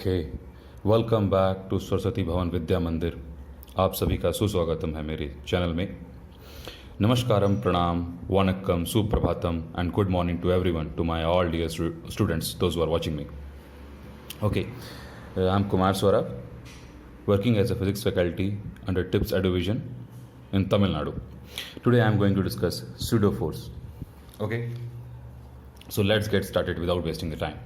Okay, welcome back to Saraswati Bhavan Vidya मंदिर। आप सभी का सुस्वागतम है मेरे चैनल में। नमस्कारम, प्रणाम, वनक्कम, सुप्रभातम and good morning to everyone, to my all dear students, those who are watching me. Okay, I am Kumar Swarab, working as a physics faculty under TIPS Eduvision in Tamil Nadu. Today I am going to discuss pseudo force. Okay, so let's get started without wasting the time.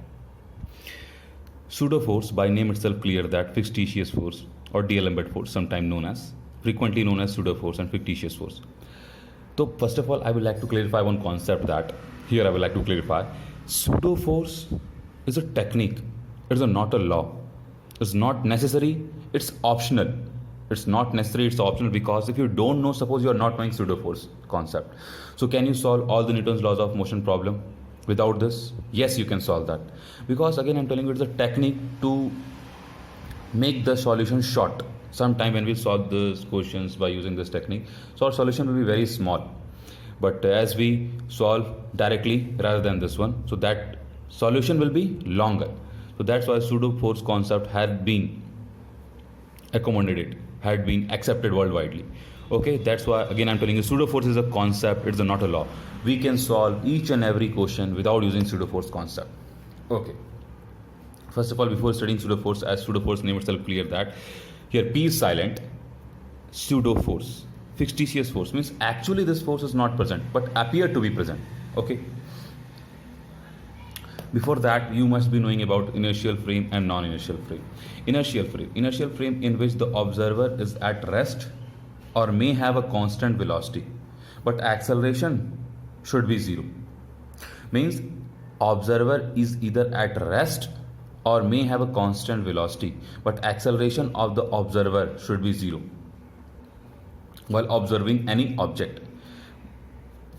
Pseudo force, by name itself clear that fictitious force or D'Alembert force, sometimes known as, frequently known as pseudo force and fictitious force. So first of all, I would like to clarify one concept that here I would like to clarify. Pseudo force is a technique. It is not a law. It's not necessary. It's optional. It's not necessary. It's optional because if you don't know, suppose you are not knowing pseudo force concept. So can you solve all the Newton's laws of motion problem without this? Yes, you can solve that, because again I'm telling you, it's a technique to make the solution short. Sometime when we solve these questions by using this technique, so our solution will be very small, but as we solve directly rather than this one, so that solution will be longer. So that's why pseudo force concept had been accommodated, had been accepted worldwide. Okay, that's why again I'm telling you, pseudo force is a concept, it's not a law. We can solve each and every question without using pseudo force concept. Okay, first of all, before studying pseudo force, as pseudo force name itself clear that here P is silent. Pseudo force, fictitious force means actually this force is not present but appear to be present. Okay, before that you must be knowing about inertial frame and non-inertial frame. Inertial frame in which the observer is at rest or may have a constant velocity but acceleration should be zero. Means observer is either at rest or may have a constant velocity but acceleration of the observer should be zero while observing any object.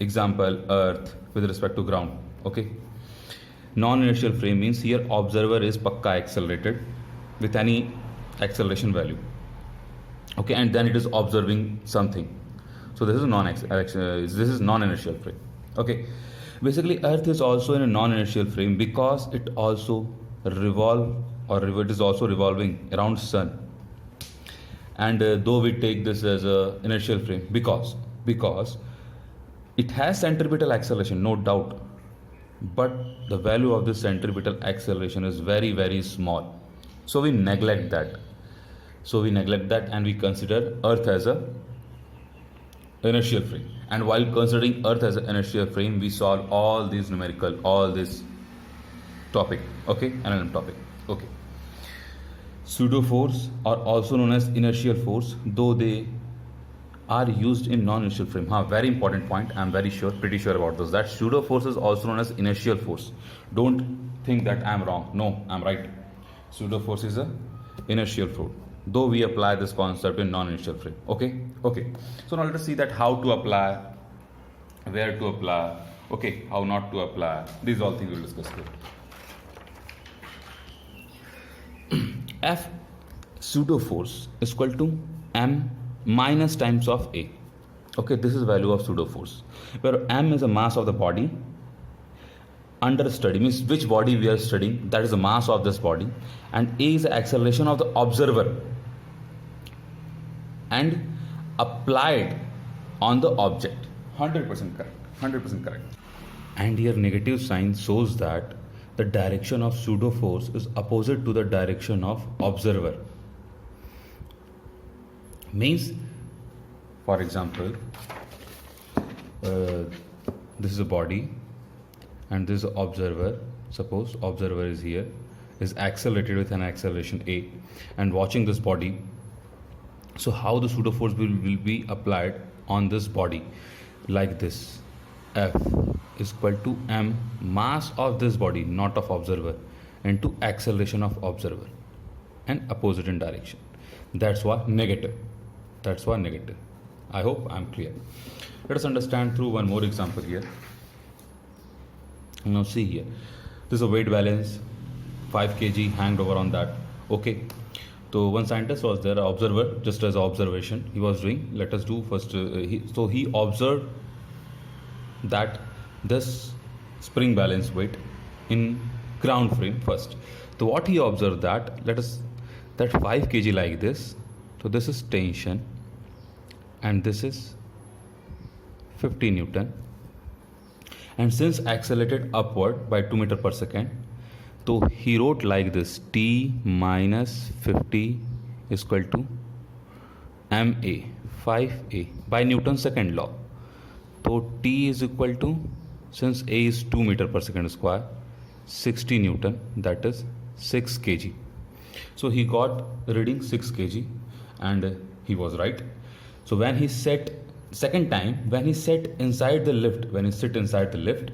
Example, earth with respect to ground. Okay, non-inertial frame means here observer is pakka accelerated with any acceleration value. Okay, and then it is observing something. So this is non-inertial frame. Okay, basically earth is also in a non-inertial frame because it also it is also revolving around sun. And though we take this as a inertial frame because it has centripetal acceleration, no doubt, but the value of this centripetal acceleration is very, very small. So we neglect that. And we consider earth as a inertial frame. And while considering earth as an inertial frame, we solve all these numerical, all this topic. Okay, NLM topic. Okay, pseudo force are also known as inertial force, though they are used in non-inertial frame. Very important point. I'm pretty sure about this. That pseudo force is also known as inertial force. Don't think that I'm wrong. No, I'm right. Pseudo force is a inertial force, though we apply this concept in non-inertial frame. Okay. So now let us see that how to apply, where to apply. Okay, how not to apply. These all things we'll discuss here. F pseudo force is equal to m minus times of a. Okay, this is value of pseudo force, where m is the mass of the body under study, means which body we are studying, that is the mass of this body, and a is the acceleration of the observer and applied on the object. 100% correct. And here negative sign shows that the direction of pseudo force is opposite to the direction of observer. Means, for example, this is a body and this is the observer. Suppose observer is here, is accelerated with an acceleration a and watching this body. So how the pseudo force will be applied on this body? Like this. F is equal to m mass of this body, not of observer, into acceleration of observer and opposite in direction. That's why negative. I hope I'm clear. Let us understand through one more example here. Now see here, this is a weight balance, 5 kg hanged over on that. Okay, so one scientist was there, observer, just as observation he was doing. Let us do first. He observed that this spring balance weight in ground frame first. So what he observed that, let us, that 5 kg like this, so this is tension and this is 50 Newton, and since accelerated upward by 2 meter per second, so he wrote like this, T minus 50 is equal to ma 5a by Newton's second law. So T is equal to, since a is 2 meter per second square, 60 Newton, that is 6 kg. So he got reading 6 kg and he was right. So when he set second time, when he set inside the lift, when he sit inside the lift,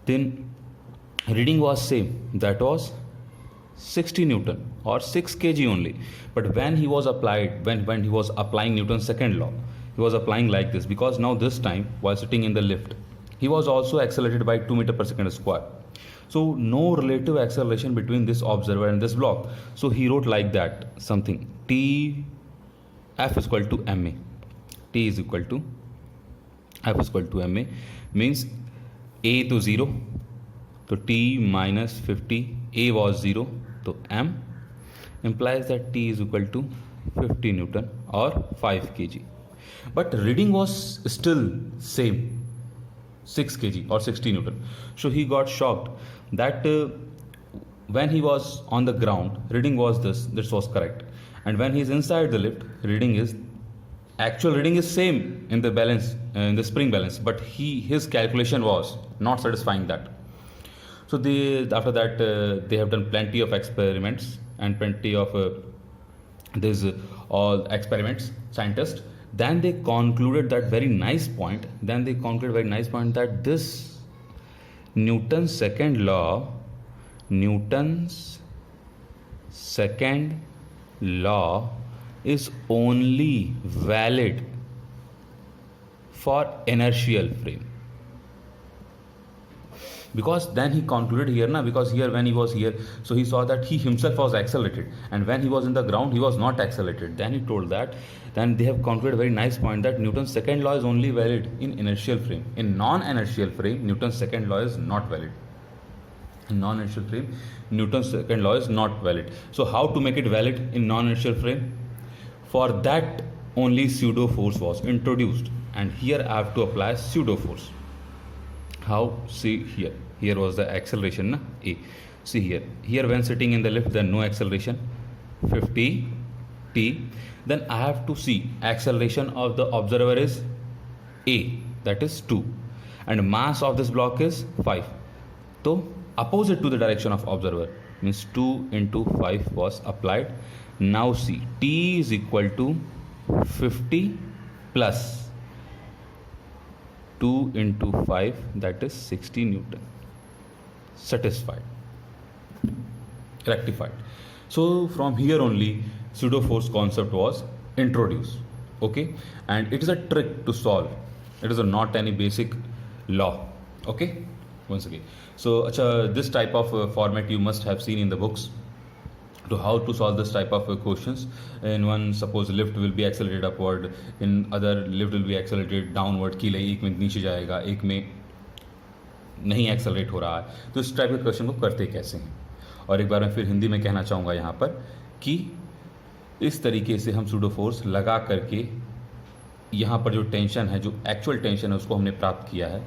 then reading was same, that was 60 Newton or 6 kg only. But when he was applied, when he was applying Newton's second law, he was applying like this, because now this time while sitting in the lift, he was also accelerated by 2 meter per second square. So no relative acceleration between this observer and this block. So he wrote like that, something T F is equal to ma. T is equal to F is equal to ma, means a to 0. So T minus 50, a was 0, so m implies that T is equal to 50 Newton or 5 kg. But reading was still same, 6 kg or 60 Newton. So he got shocked that when he was on the ground, reading was this was correct. And when he is inside the lift, actual reading is same in the balance, in the spring balance, but his calculation was not satisfying that. So after that they have done plenty of experiments and plenty of all experiments, scientists. Then they concluded that very nice point. That this Newton's second law is only valid for inertial frame. Because then he concluded here, because here when he was here, so he saw that he himself was accelerated, and when he was in the ground, he was not accelerated. Then he told that, then they have concluded a very nice point that Newton's second law is only valid in inertial frame. In non-inertial frame, Newton's second law is not valid. In non-inertial frame, Newton's second law is not valid. So how to make it valid in non-inertial frame? For that only pseudo force was introduced, and here I have to apply pseudo force. How? See here. Here was the acceleration, a. See here when sitting in the lift, then no acceleration, 50 t. Then I have to see acceleration of the observer is a, that is 2, and mass of this block is 5. So opposite to the direction of observer, means 2 into 5 was applied. Now see, t is equal to 50 plus 2 into 5, that is 60 Newton. Satisfied, rectified. So from here only pseudo force concept was introduced. Okay, and it is a trick to solve. It is not any basic law. Okay, once again. So this type of format you must have seen in the books, to how to solve this type of questions. In one, suppose lift will be accelerated upward, in other lift will be accelerated downward, कि एक में नीचे जाएगा, एक में नहीं accelerate हो रहा है, तो इस टाइप के क्वेश्चन को करते कैसे हैं. और एक बार मैं फिर हिंदी में कहना चाहूँगा यहाँ पर कि इस तरीके से हम सूडो फोर्स लगा करके यहाँ पर जो टेंशन है, जो एक्चुअल टेंशन है, उसको हमने प्राप्त किया है.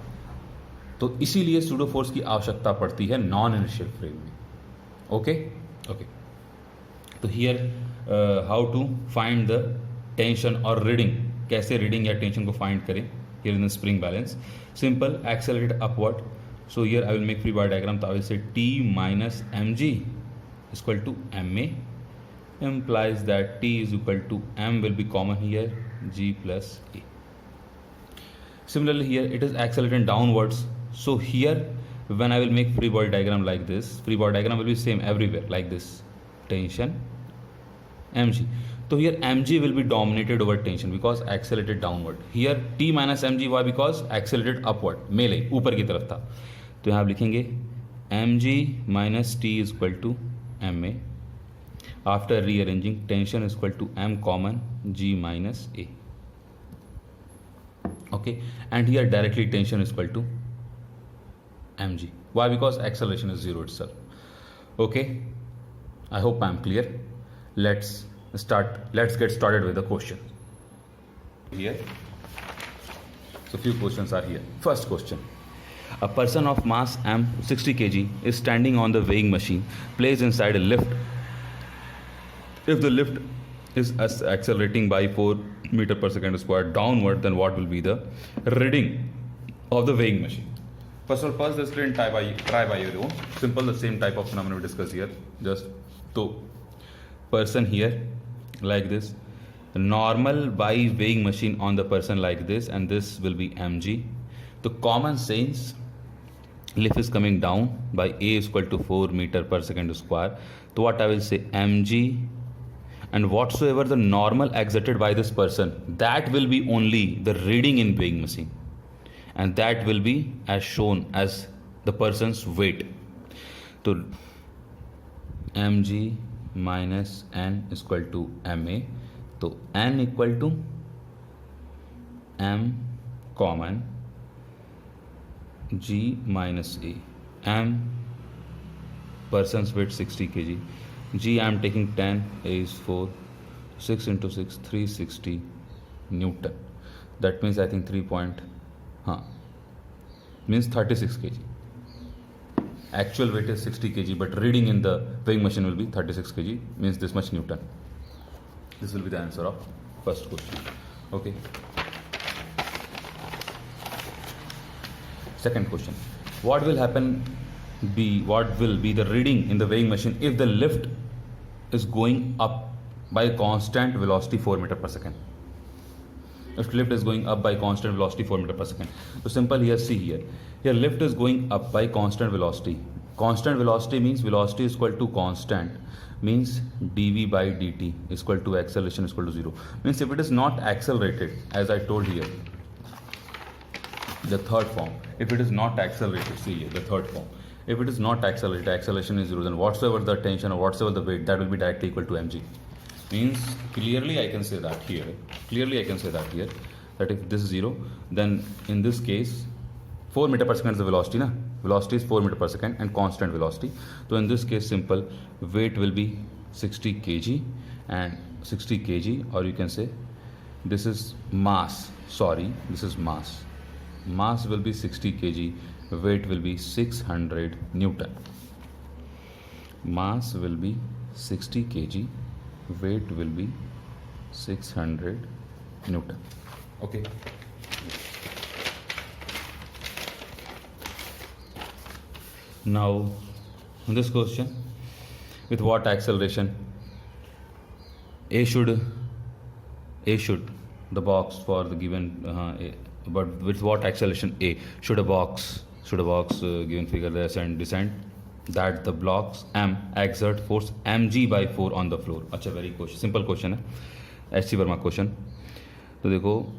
तो इसीलिए सूडो फोर्स की आवश्यकता पड़ती है नॉन इनर्शियल फ्रेम में. ओके. तो here how to find the tension और रीडिंग, कैसे रीडिंग या टेंशन को फाइंड करें. Here in the spring balance, simple, accelerate upward. So here I will make free body diagram. तो I will say T minus m g is equal to m a, implies that t is equal to m will be common here, g plus a. Similarly here it is accelerating downwards. So here when I will make free body diagram like this, free body diagram will be same everywhere like this, tension mg. So here mg will be dominated over tension because accelerated downward. Here t minus mg, why? Because accelerated upward, मेले ऊपर की तरफ था. तो यहाँ आप लिखेंगे mg minus t is equal to ma. After rearranging, tension is equal to m common, g minus a. Okay, and here directly tension is equal to mg. Why? Because acceleration is zero itself. Okay, I hope I'm clear. Let's get started with the question. Here, so few questions are here. First question. A person of mass m 60 kg is standing on the weighing machine placed inside a lift. If the lift is accelerating by 4 meter per second square downward, then what will be the reading of the weighing machine? First of all, pause the screen, try by your own. Simple, the same type of phenomenon we discuss here. Just to person here like this, normal by weighing machine on the person like this, and this will be mg. The common sense, lift is coming down by a is equal to 4 meter per second square. So what I will say, mg, and whatsoever the normal exerted by this person, that will be only the reading in weighing machine, and that will be as shown as the person's weight. So mg minus n is equal to ma. So n equal to m common g minus a. M person's weight 60 kg. G I am taking 10, A is 4, 6 into 6, 360 Newton. That means I think means 36 kg. Actual weight is 60 kg, but reading in the weighing machine will be 36 kg, means this much Newton. This will be the answer of first question. Okay. Second question. What will be the reading in the weighing machine if the lift is going up by a constant velocity 4 meter per second? If lift is going up by constant velocity 4 meter per second. So simple here, see here. Here lift is going up by constant velocity. Constant velocity means velocity is equal to constant, means dv by dt is equal to acceleration is equal to 0. Means if it is not accelerated, as I told here, the third form, if it is not accelerated, see here, the third form, if it is not accelerated, acceleration is 0, then whatsoever the tension or whatsoever the weight, that will be directly equal to mg. Means clearly I can say that here, that if this is 0, then in this case 4 meter per second is the velocity, na? Velocity is 4 meter per second and constant velocity. So in this case, simple, weight will be 60 kg, and 60 kg, or you can say this is mass, mass will be 60 kg, weight will be 600 Newton. Mass will be 60 kg, weight will be 600 Newton. Okay. Now, in this question, with what acceleration A should the box for the given but with what acceleration A should a box given figure the ascent descent, that the blocks M exert force mg by 4 on the floor. अच्छा, very question, simple question है, HC Verma question. तो देखो,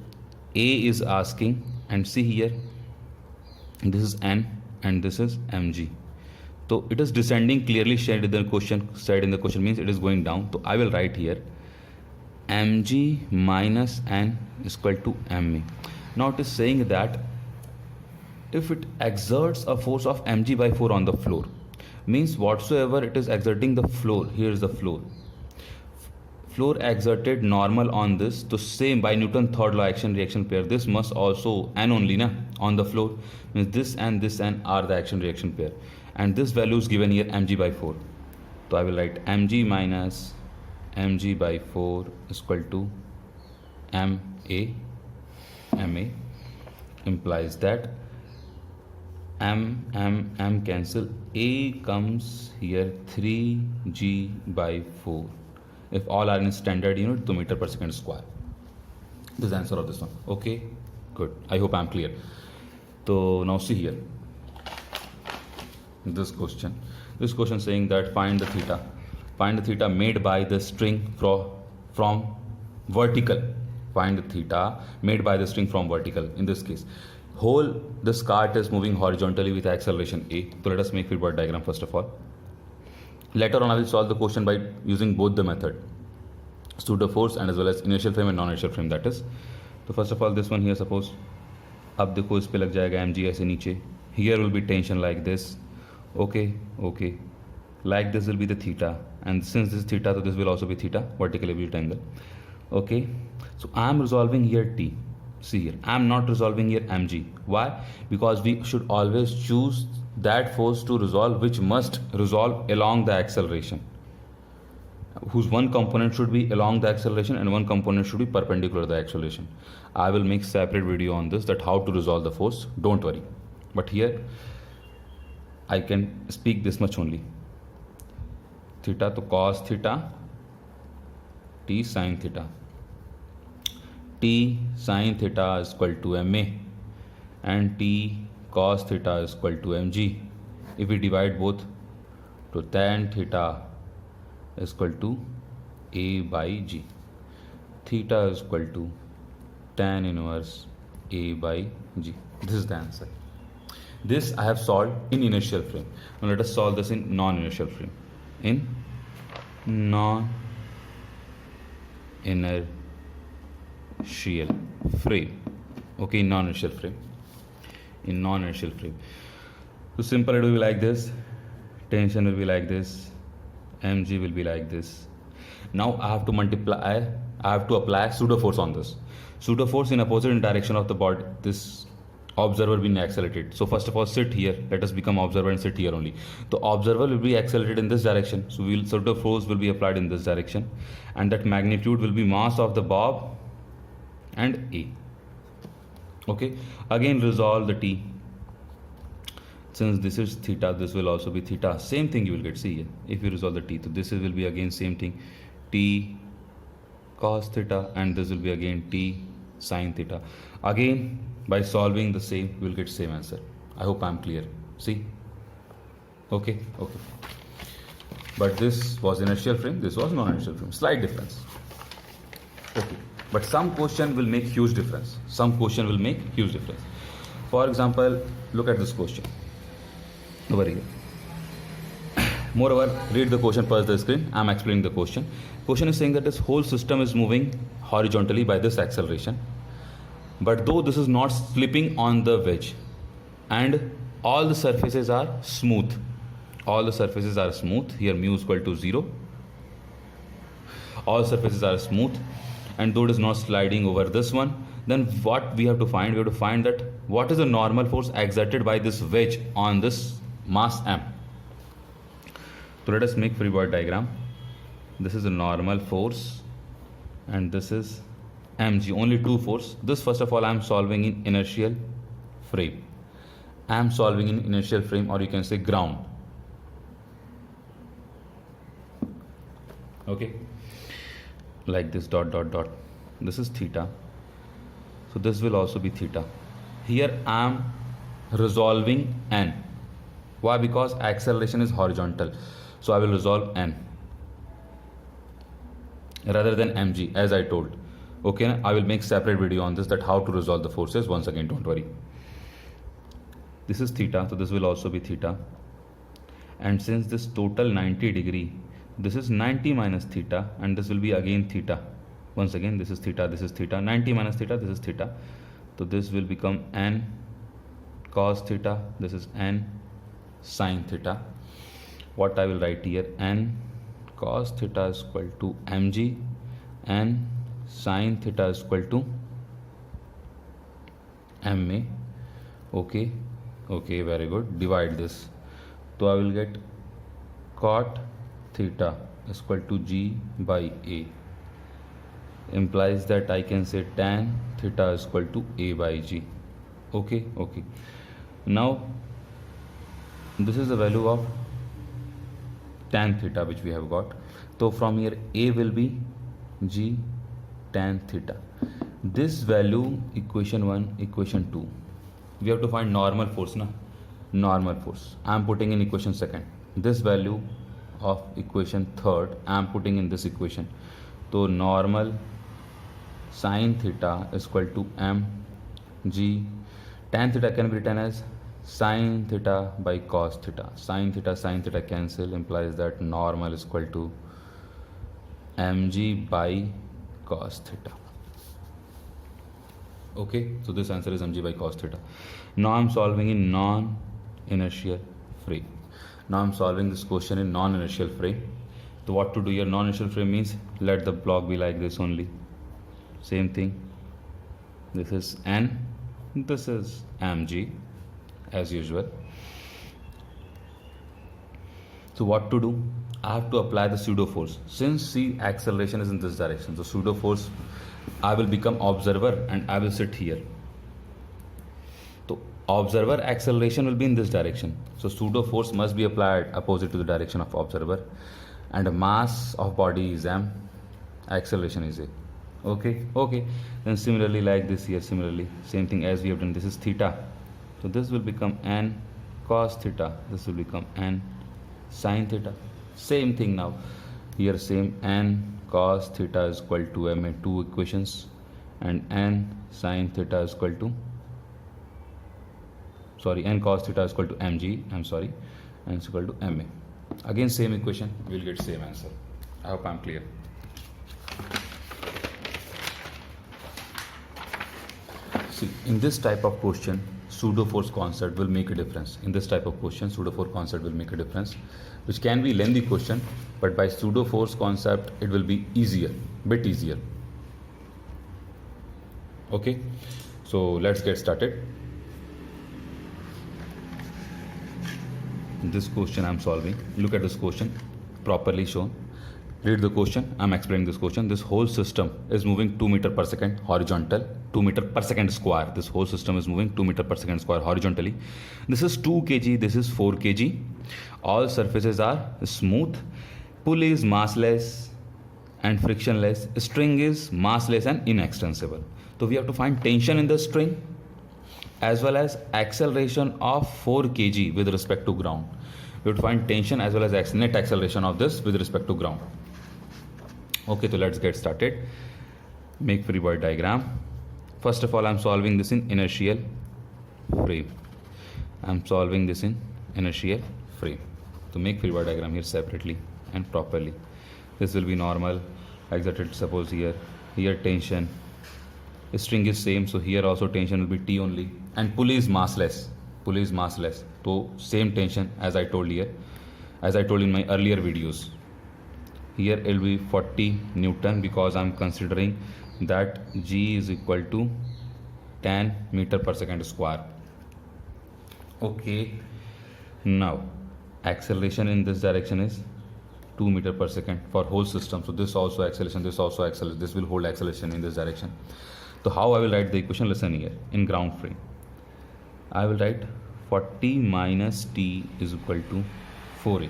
A is asking, and see here, this is n and this is mg. So it is descending, clearly said in the question, means it is going down. So I will write here mg minus n is equal to ma. Now it is saying that if it exerts a force of mg by 4 on the floor, means whatsoever it is exerting the floor, here is the floor exerted normal on this, so same by Newton third law action reaction pair, this must also n only na on the floor, means this n are the action reaction pair, and this value is given here mg by 4. So I will write mg minus mg by 4 is equal to ma implies that m cancel, a comes here 3g by 4 if all are in standard unit to meter per second square. This is the answer of this one. Okay, good, I hope I am clear. So now see here, this question saying that find the theta made by the string from vertical. Find the theta made by the string from vertical. In this case, this cart is moving horizontally with acceleration a. So let us make feedback diagram first of all. Later on I will solve the question by using both the method, pseudo force and as well as inertial frame and non-inertial frame, that is. So first of all, this one here, suppose अब देखो इस पे लग जाएगा mg ऐसे नीचे, here will be tension like this. Okay, like this will be the theta, and since this is theta, so this will also be theta, vertically acute angle. Okay, so I am resolving here t. See here, I am not resolving here mg. Why? Because we should always choose that force to resolve which must resolve along the acceleration, whose one component should be along the acceleration and one component should be perpendicular to the acceleration. I will make separate video on this, that how to resolve the force, don't worry. But here I can speak this much only. Theta to cos theta, t sin theta. T sin theta is equal to ma and t cos theta is equal to mg. If we divide both, to tan theta is equal to a by g. Theta is equal to tan inverse a by g. This is the answer. This I have solved in inertial frame. Now let us solve this in non-inertial frame. In non-inertial frame. Okay, in non-inertial frame. In non-inertial frame. So simple, it will be like this. Tension will be like this. Mg will be like this. Now I have to multiply, I have to apply pseudo force on this. Pseudo force in opposite direction of the body, this observer being accelerated. So first of all, sit here. Let us become observer and sit here only. The observer will be accelerated in this direction. So pseudo force will be applied in this direction, and that magnitude will be mass of the bob and a. Okay. Again, resolve the t. Since this is theta, this will also be theta. Same thing you will get. See here. If you resolve the t, so this will be again same thing. T cos theta, and this will be again t sin theta. Again, by solving the same, we will get same answer. I hope I am clear. See? Okay. But this was inertial frame, this was non-inertial frame. Slight difference. Okay. But some question will make huge difference. Some question will make huge difference. For example, look at this question. Over here. Moreover, read the question first the screen. I am explaining the question. Question is saying that this whole system is moving horizontally by this acceleration. But though this is not slipping on the wedge, and all the surfaces are smooth. All the surfaces are smooth. Here mu is equal to 0. All surfaces are smooth, and though it is not sliding over this one, then what we have to find? We have to find that what is the normal force exerted by this wedge on this mass m. So let us make free body diagram. This is a normal force, and this is mg, only two force. This first of all I am solving in inertial frame. I am solving in inertial frame, or you can say ground. Okay, like this dot. This is theta, so this will also be theta. Here I am resolving n. Why? Because acceleration is horizontal, so I will resolve n rather than mg, as I told. Okay, I will make separate video on this, that how to resolve the forces. Once again, don't worry. This is theta, so this will also be theta. And since this total 90 degree, this is 90 minus theta, and this will be again theta. Once again, this is theta, 90 minus theta, this is theta. So this will become n cos theta, this is n sin theta. What I will write here, n cos theta is equal to mg, n sin theta is equal to ma. Okay, very good. Divide this. So I will get cot theta is equal to g by a. Implies that I can say tan theta is equal to a by g. Okay. Now this is the value of tan theta which we have got. So from here a will be g tan theta. This value, equation 1, equation 2. We have to find normal force, na? Normal force. I am putting in equation 2nd. This value of equation 3rd, I am putting in this equation. So normal sin theta is equal to mg. Tan theta can be written as sin theta by cos theta. Sin theta cancel, implies that normal is equal to mg by cos theta. Okay, so this answer is mg by cos theta. Now I am solving in non-inertial frame. Now I'm solving this question in non-inertial frame. So what to do here? Non-inertial frame means let the block be like this only. Same thing. This is N, this is mg as usual. So what to do? I have to apply the pseudo force. Since the acceleration is in this direction, so pseudo force, I will become observer and I will sit here. So observer acceleration will be in this direction. So pseudo force must be applied opposite to the direction of observer, and the mass of body is m, acceleration is a. Okay. Then similarly like this here, similarly same thing as we have done. This is theta. So this will become n cos theta. This will become n sin theta. Same thing now. Here same n cos theta is equal to ma, two equations, and n sin theta is equal to, n cos theta is equal to mg, and it's equal to ma. Again same equation, we will get same answer. I hope I'm clear. See, in this type of question, pseudo force concept will make a difference. In this type of question, pseudo force concept will make a difference, which can be lengthy question, but by pseudo force concept, it will be easier, bit easier. Okay, so let's get started. This question I'm solving. Look at this question, properly shown. Read the question. I'm explaining this question. This whole system is moving 2 meters per second horizontal, 2 meters per second square. This whole system is moving 2 meters per second square horizontally. This is 2 kg, this is 4 kg. All surfaces are smooth. Pulley is massless and frictionless. String is massless and inextensible. So we have to find tension in the string as well as acceleration of 4 kg with respect to ground. We have to find tension as well as net acceleration of this with respect to ground. Okay, so let's get started. Make free body diagram. First of all, I'm solving this in inertial frame. To make free body diagram here separately and properly. This will be normal, exerted, suppose here tension. String is same, so here also tension will be T only. And pulley is massless. So same tension as I told here, as I told in my earlier videos. Here it will be 40 Newton because I'm considering that G is equal to 10 meter per second square. Okay, now acceleration in this direction is 2 meter per second for whole system. So this also acceleration, this will hold acceleration in this direction. So how I will write the equation? Listen here. In ground frame, I will write 40 minus T is equal to 4A.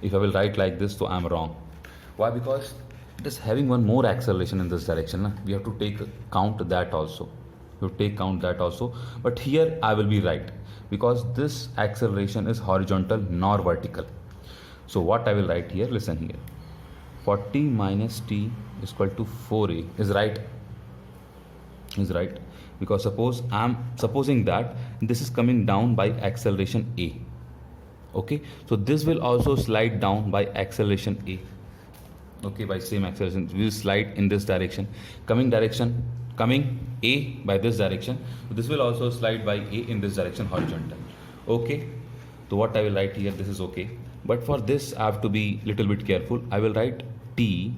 If I will write like this, so I am wrong. Why? Because it is having one more acceleration in this direction. We have to take count that also. But here I will be right because this acceleration is horizontal nor vertical. So what I will write here? Listen here. 40 minus T is equal to 4A is right. Because suppose I'm supposing that this is coming down by acceleration A. Okay, so this will also slide down by acceleration A. Okay, by same acceleration we will slide in this direction, coming A by this direction. So this will also slide by A in this direction horizontal. Okay, so what I will write here, this is okay, but for this I have to be little bit careful. I will write T,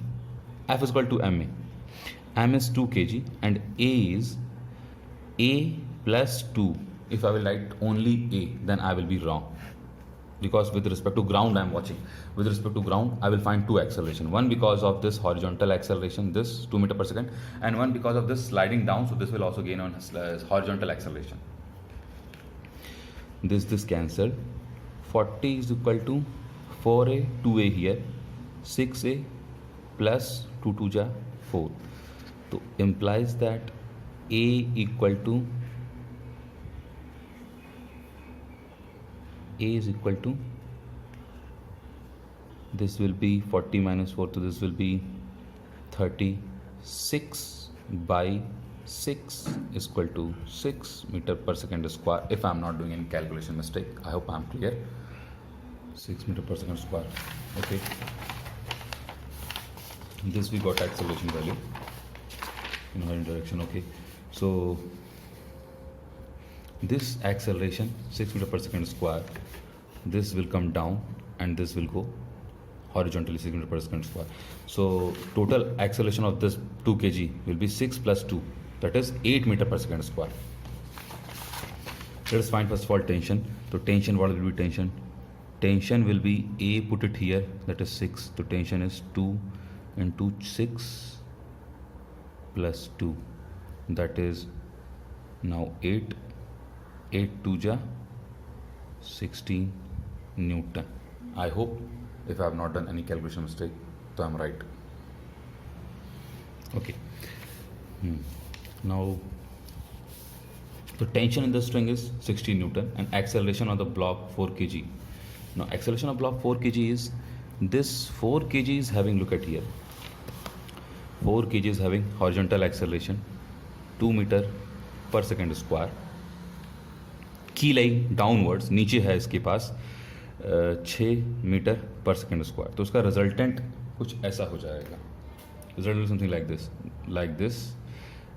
F is equal to ma. M is 2 kg and A is A plus 2. If I will write only A, then I will be wrong. Because with respect to ground I am watching. With respect to ground, I will find two acceleration. One because of this horizontal acceleration, this 2 meter per second, and one because of this sliding down. So this will also gain on horizontal acceleration. This cancelled. 40 is equal to 4A, 2A here, 6A plus 2 2 ja 4. So implies that A equal to this will be 40 minus 4, so this will be 36 by 6 is equal to 6 meter per second square. If I am not doing any calculation mistake, I hope I am clear. 6 meter per second square. Okay, this we got acceleration value in horizontal direction. Okay, so this acceleration 6 meter per second square this will come down and this will go horizontally 6 meter per second square. So total acceleration of this 2 kg will be 6 plus 2, that is 8 meter per second square. Let us find first of all tension. So tension, what will be tension? Tension will be A, put it here, that is 6. So tension is 2 into 6 plus 2, that is now 8. 8 2 ja 16 Newton. I hope if I have not done any calculation mistake, so I am right. Okay. Now the tension in the string is 16 Newton and acceleration on the block 4 kg. Now acceleration of block 4 kg is this 4 kg is having, look at here, 4 kg is having horizontal acceleration 2 meter per second square. की line downwards नीचे है इसके पास 6 metre per second square. तो उसका resultant कुछ ऐसा हो जाएगा. Result will something like this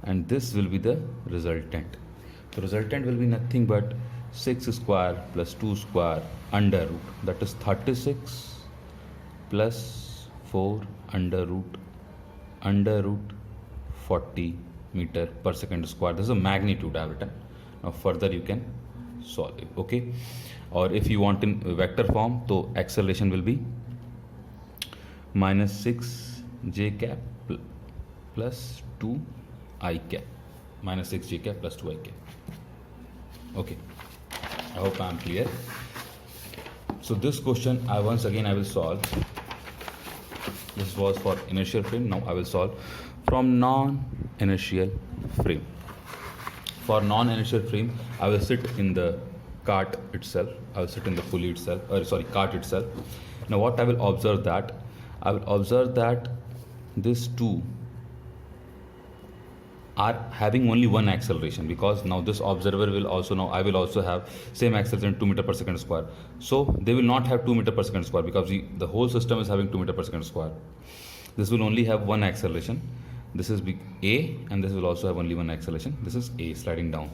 and this will be the resultant. तो resultant will be nothing but 6 square plus 2 square under root, that is 36 plus 4 under root 40 meter per second square. This is a magnitude I have written. Now further you can solve it. Okay, or if you want in vector form, so acceleration will be minus 6 j cap plus 2 I cap, minus 6 j cap plus 2 I cap. Okay, I hope I am clear. So this question I once again I will solve. This was for inertial frame. Now I will solve from non-inertial frame. For non-inertial frame, I will sit in the cart itself. I will sit in the pulley itself, cart itself. Now what I will observe that? I will observe that these two are having only one acceleration, because now this observer will also, now I will also have same acceleration 2 meter per second square. So they will not have 2 meter per second square because the whole system is having 2 meter per second square. This will only have one acceleration. This is A and this will also have only one acceleration. This is A sliding down.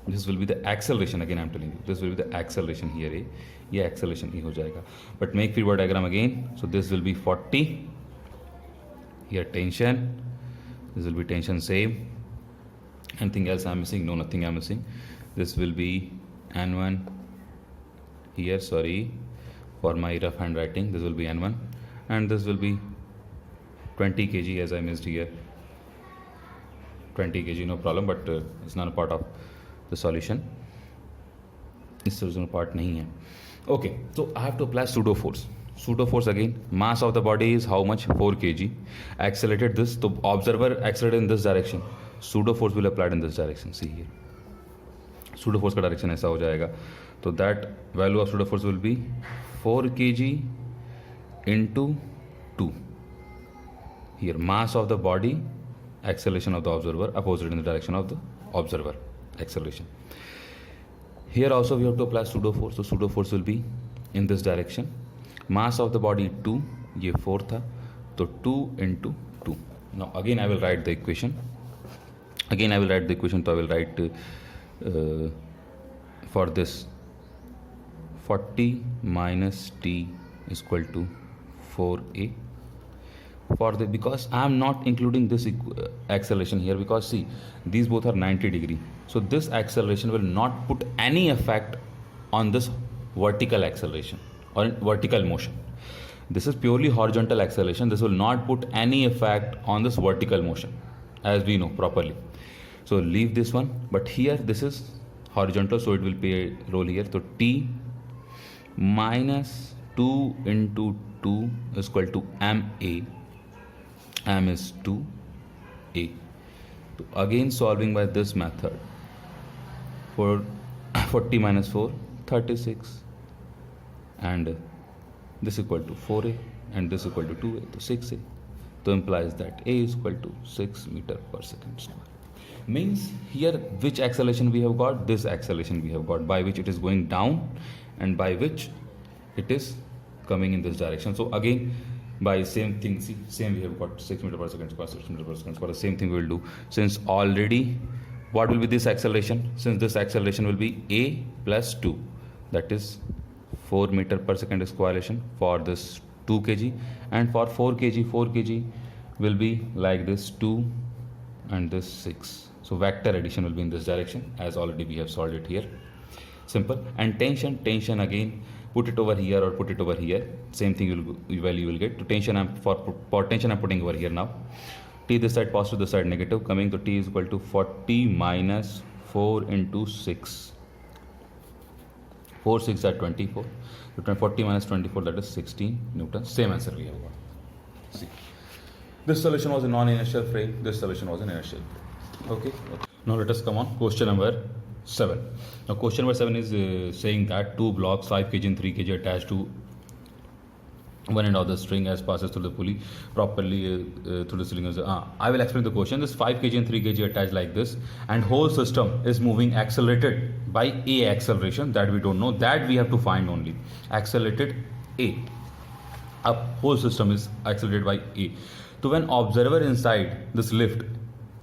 This will be the acceleration, again I am telling you. This will be the acceleration here A. ये acceleration E हो जाएगा. But make free body diagram again. So this will be 40. Here tension. This will be tension same. Anything else I am missing? No, nothing I am missing. This will be N1 here, sorry for my rough handwriting. This will be N1 and this will be 20 kg as I missed here. 20 kg, no problem, but it's not a part of the solution. इस solution part नहीं है. Okay, so I have to apply pseudo force. Pseudo force again. Mass of the body is how much? 4 kg. Accelerated this, so observer accelerated in this direction. Pseudo force will applied in this direction. See here. Pseudo force का direction ऐसा हो जाएगा. तो that value of pseudo force will be 4 kg into 2. Here mass of the body, acceleration of the observer, opposite in the direction of the observer acceleration. Here also we have to apply pseudo force. So pseudo force will be in this direction. Mass of the body 2, ये 4 था, तो 2 into 2. Now again I will write the equation. So I will write for this 40 minus t is equal to 4a. For the, because I am not including this acceleration here, because see these both are 90 degree, so this acceleration will not put any effect on this vertical acceleration or vertical motion. This is purely horizontal acceleration. This will not put any effect on this vertical motion, as we know properly. So leave this one, but here this is horizontal, so it will play a role here. So t minus 2 into 2 is equal to ma. M is 2a. So again solving by this method, for 40 minus 4, 36, and this equal to 4a and this equal to 2a, so 6a. So implies that a is equal to 6 meter per second square. Means here which acceleration we have got? This acceleration we have got, by which it is going down and by which it is coming in this direction. So again by same thing, see same we have got 6 meter per second square, 6 meter per second square. The same thing we will do, since already what will be this acceleration? Since this acceleration will be a plus 2, that is 4 meter per second square relation for this 2 kg, and for 4 kg will be like this 2 and this 6. So vector addition will be in this direction, as already we have solved it here. Simple. And tension again, put it over here or put it over here, same thing you will get. To tension, for tension I'm putting over here now. T this side positive, this side negative, coming to T is equal to 40 minus 4 into 6. 4 6 are 24. So 40 minus 24, that is 16 Newton. Same answer we have got. See, this solution was a non-inertial frame. This solution was an inertial frame. Okay. Now let us come on question number 7. Now question number 7 is saying that two blocks 5 kg and 3 kg attached to one end of the string as passes through the pulley properly through the cylinders. I will explain the question. This 5 kg and 3 kg attached like this, and whole system is moving accelerated by a acceleration that we don't know, that we have to find only. Accelerated a. Up, whole system is accelerated by a. So when observer inside this lift,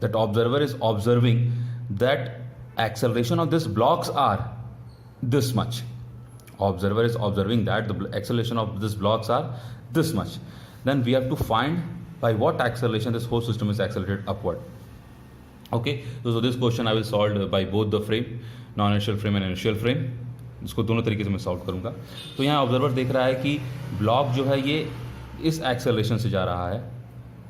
that observer is observing that acceleration of these blocks are this much. Observer is observing that the acceleration of these blocks are this much. Then we have to find by what acceleration this whole system is accelerated upward. Okay, so this question I will solve by both the frame, non-inertial frame and inertial frame. इसको दोनों तरीके से मैं solve करूँगा. तो यहाँ observer देख रहा है कि ब्लॉक जो है ये इस एक्सेलरेशन से जा रहा है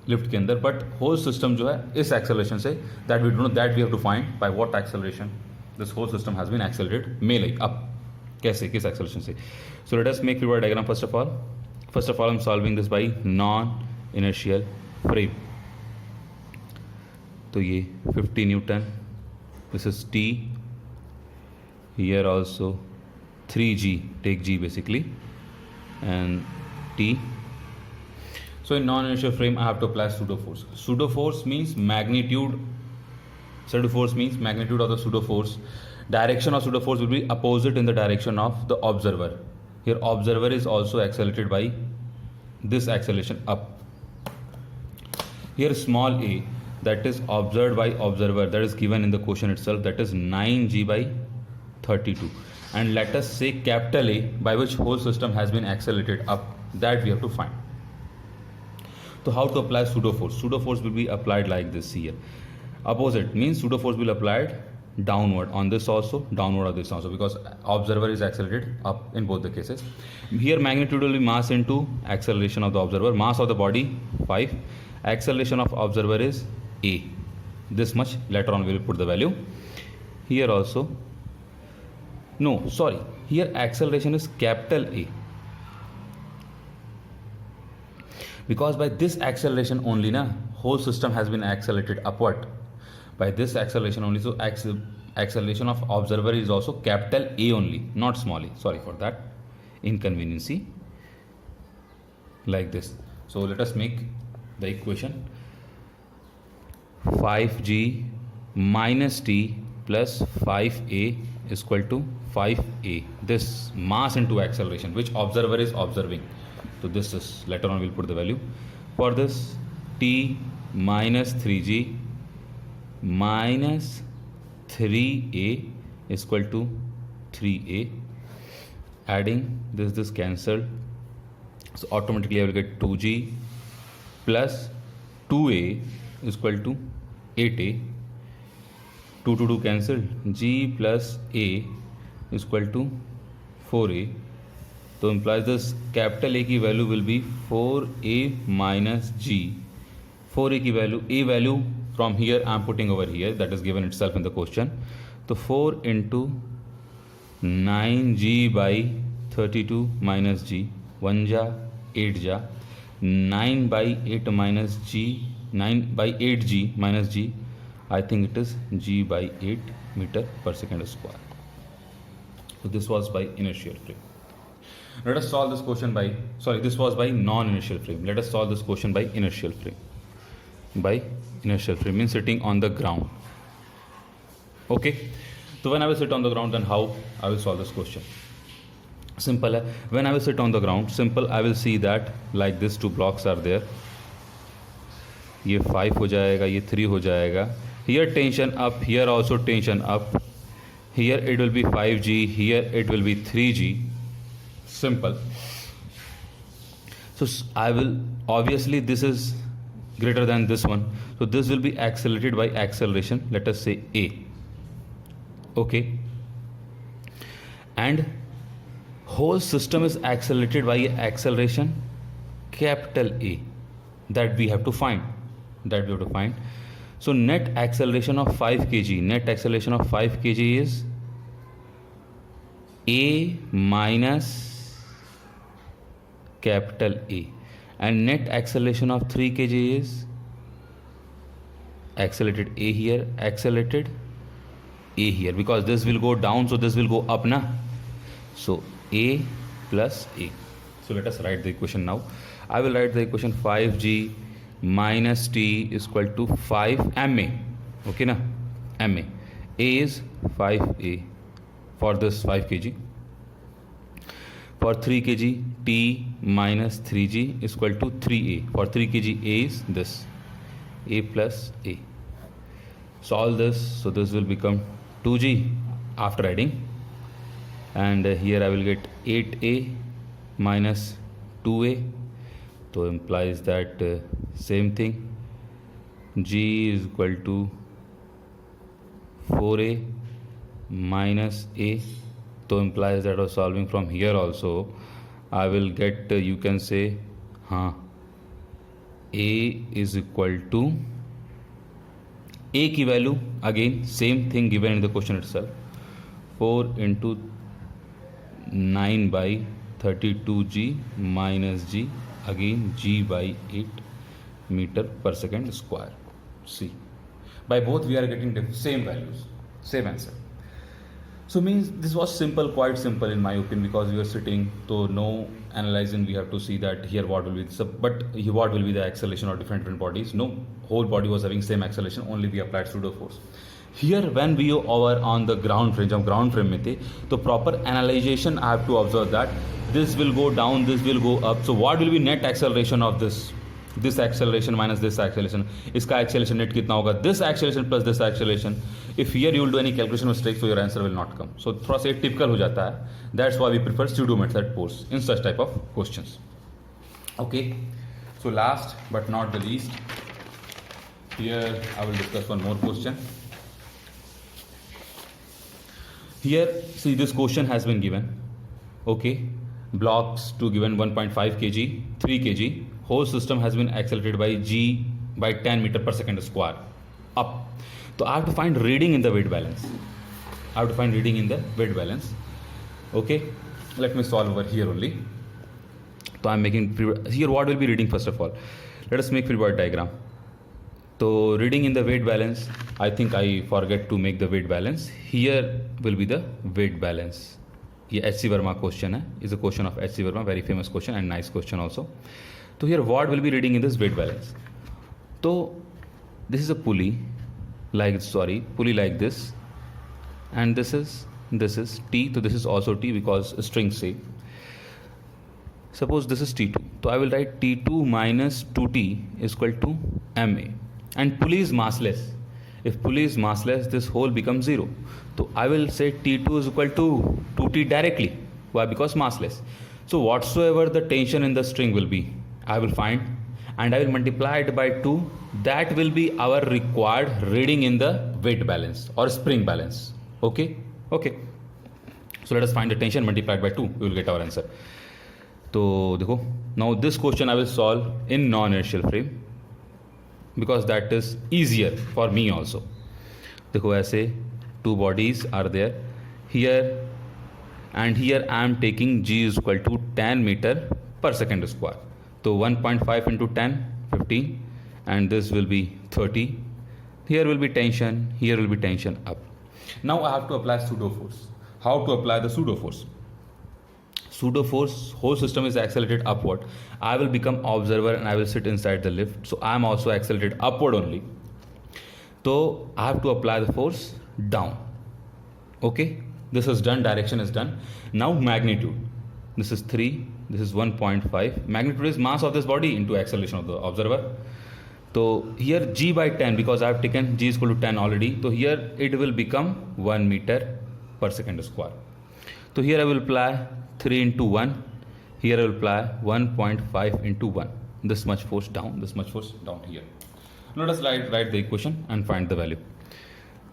लिफ्ट के अंदर, बट होल सिस्टम जो है इस एक्सेलरेशन से, that we don't know, that we have to find by what acceleration this whole system has been accelerated, may like up, कैसे, किस एक्सेलरेशन से. So let us make free body diagram. First of all I am solving this by non inertial frame. तो ये 50 newton, this is T, here also 3G, take G basically, and T. So in non-inertial frame I have to apply pseudo force. Pseudo force means magnitude. Pseudo force means magnitude of the pseudo force. Direction of pseudo force will be opposite in the direction of the observer. Here observer is also accelerated by this acceleration up. Here small a, that is observed by observer, that is given in the question itself, that is 9G by 32. And let us say capital A, by which whole system has been accelerated up, that we have to find. So how to apply pseudo force? Pseudo force will be applied like this here. Opposite means pseudo force will be applied downward on this also, downward on this also, because observer is accelerated up in both the cases. Here magnitude will be mass into acceleration of the observer. Mass of the body 5, acceleration of observer is a, this much. Later on we will put the value. Here also, no, sorry, here acceleration is capital A, because by this acceleration only na whole system has been accelerated upward, by this acceleration only. So acceleration of observer is also capital A only, not small a. Sorry for that inconveniency, like this. So let us make the equation. 5G minus T plus 5A is equal to 5A. This mass into acceleration which observer is observing. So this is, later on we'll put the value. For this, T minus 3G minus 3A is equal to 3A. Adding this cancelled. So automatically I will get 2G plus 2A is equal to 8A. 2 to 2 cancelled. G plus A is equal to 4A. So implies this capital A की value will be 4A minus G. 4A की value, A value from here I am putting over here, that is given itself in the question. So 4 into 9G by 32 minus G, 1 ja 8 ja, 9 by 8 minus G, 9 by 8G minus G, I think it is G by 8 meter per second square. So this was by inertial frame. Let us solve this question by, this was by non-inertial frame. Let us solve this question by inertial frame. By inertial frame means sitting on the ground. Okay. So when I will sit on the ground, then how I will solve this question? Simple. When I will sit on the ground, simple, I will see that like this two blocks are there. ये 5 हो जाएगा, ये 3 हो जाएगा. Here tension up, here also tension up. Here it will be 5G, here it will be 3G. simple. So I will, obviously this is greater than this one, so this will be accelerated by acceleration, let us say a. Okay, and whole system is accelerated by acceleration capital A, that we have to find. So net acceleration of 5 kg, net acceleration of 5 kg is A minus capital A, and net acceleration of 3 kg is accelerated A here, accelerated A here, because this will go down, so this will go up na. So A plus A. So let us write the equation now. I will write the equation 5g minus t is equal to 5 ma. Okay na, ma. A is 5a for this 5 kg. For 3 kg, t minus 3g is equal to 3a. For 3 kg, a is this, a plus a. Solve this, so this will become 2g after adding, and here I will get 8a minus 2a, so implies that same thing, g is equal to 4a minus a, so implies that of solving from here also I will get you can say a is equal to, a की value again same thing given in the question itself, 4 into 9 by 32g minus g, again g by 8 meter per second square. See, by both we are getting same values, same answer. So means this was simple, quite simple in my opinion, because we were sitting, so no analyzing, we have to see that here what will be the, but here what will be the acceleration of different bodies. No, whole body was having same acceleration, only we applied pseudo force. Here when we were on the ground frame, जब ground frame में थे, तो proper analyzation I have to observe that this will go down, this will go up. So what will be net acceleration of this? This acceleration minus this acceleration. इसका acceleration net कितना होगा? This acceleration plus this acceleration. If here you will do any calculation mistake, so your answer will not come. So थोड़ा सा typical हो जाता है. That's why we prefer pseudo method course in such type of questions. Okay. So last but not the least, here I will discuss one more question. Here, see, this question has been given. Okay, blocks to given 1.5 kg, 3 kg. Whole system has been accelerated by g by 10 meter per second square up. So I have to find reading in the weight balance. Okay, let me solve over here only. So I'm making here what will be reading first of all. Let us make free body diagram. So reading in the weight balance, I think I forget to make the weight balance. Here will be the weight balance. ये H.C. Verma question है. Is a question of H.C. Verma, very famous question and nice question also. So here what will be reading in this weight balance? So this is a pulley like this, and this is T. So this is also T because string shape. Suppose this is T2. So I will write T2 minus 2T is equal to MA. And pulley is massless. If pulley is massless, this whole becomes 0. So I will say T2 is equal to 2T directly. Why? Because massless. So whatsoever the tension in the string will be, I will find and I will multiply it by 2. That will be our required reading in the weight balance or spring balance. Okay. So let us find the tension multiplied by 2. We will get our answer. So देखो, now this question I will solve in non-inertial frame, because that is easier for me also. देखो ऐसे two bodies are there here, and here I am taking g is equal to 10 meter per second square. So 1.5 into 10, 15, and this will be 30. Here will be tension, here will be tension up. Now I have to apply pseudo force. How to apply the pseudo force? Pseudo force, whole system is accelerated upward. I will become observer and I will sit inside the lift. So I am also accelerated upward only. So I have to apply the force down. Okay, this is done, direction is done. Now magnitude. This is 3, this is 1.5. Magnitude is mass of this body into acceleration of the observer. So here g by 10, because I have taken g is equal to 10 already. So here it will become 1 meter per second square. So here I will apply 3 into 1. Here I will apply 1.5 into 1. This much force down, this much force down here. Let us write the equation and find the value.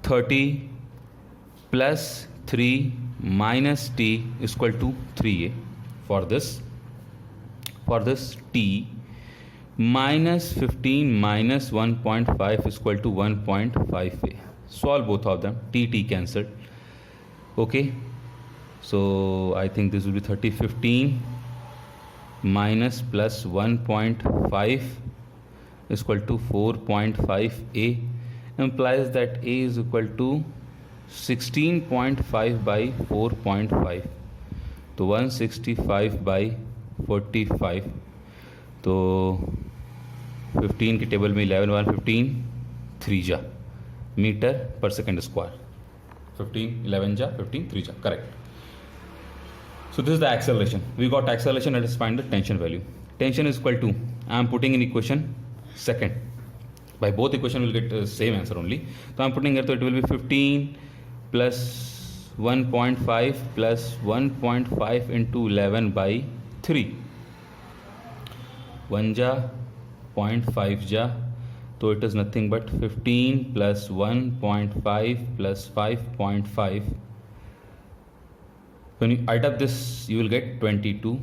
30 plus 3 minus t is equal to 3a. For this t minus 15 minus 1.5 is equal to 1.5a. Solve both of them. T cancelled. Okay. So I think this will be 30. 15 minus plus 1.5 is equal to 4.5a, implies that a is equal to 16.5 by 4.5. तो 165 by 45. तो 15 की table में 11 1 15 3 जा metre per second square. 15 11 जा 15 3 जा. Correct. So this is the acceleration. We got acceleration. Let us find the tension value. Tension is equal to, I am putting in equation second. By both equation we will get same answer only. So I am putting here, so it will be 15 plus 1.5 plus 1.5 into 11 by 3. 1 ja 0.5 ja. So it is nothing but 15 plus 1.5 plus 5.5. When you add up this, you will get 22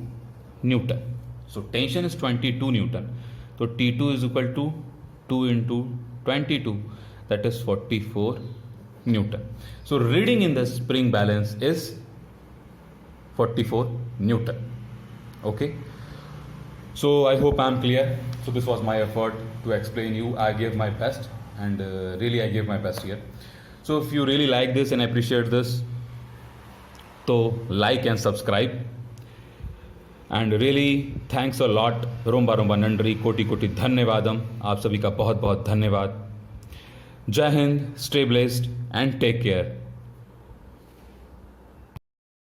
Newton. So tension is 22 Newton. So T2 is equal to 2 into 22, that is 44 Newton. So reading in the spring balance is 44 Newton. Okay. So I hope I am clear. So this was my effort to explain you. I gave my best, and really I gave my best here. So if you really like this and appreciate this, तो like and subscribe. And really thanks a lot. रोम्बा रोम्बा नंडरी, कोटि कोटि धन्यवादम. आप सभी का बहुत बहुत धन्यवाद. जय हिंद. Stay blessed and take care.